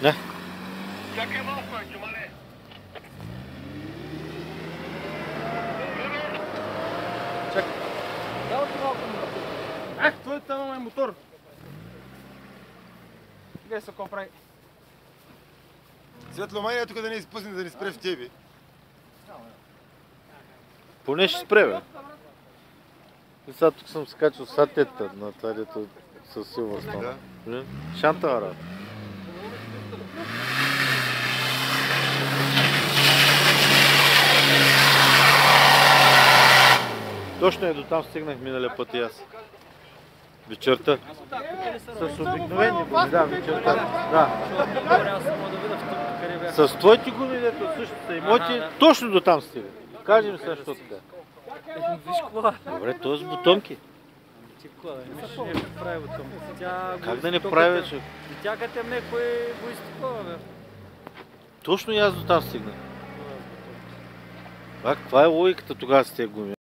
Не. Чакай малко, чумале. Чакай. Дава ти малко на той там е мотор. Гледай се какво прави. Светломания тук да не изпусне да не спре в тебе. Поне ще спре, бе. И сега тук съм скачал сатета на това, дето със Силвърстон. Да. Шантава работа. Точно е, до там стигнах миналия път и аз. Вечерта. С обикновени гуми, да, вечерта. Да. С твоите гуми, дето също са имоти, точно до там стига. Кажем сега, що така. Виж кола. Добре, то е с бутонки. Ти кола, не прави бутонки. Как да не прави, вече? И тя като е меко е го изтикова, бе. Точно и аз до там стигнах. Каква е логиката тогава с тези гуми?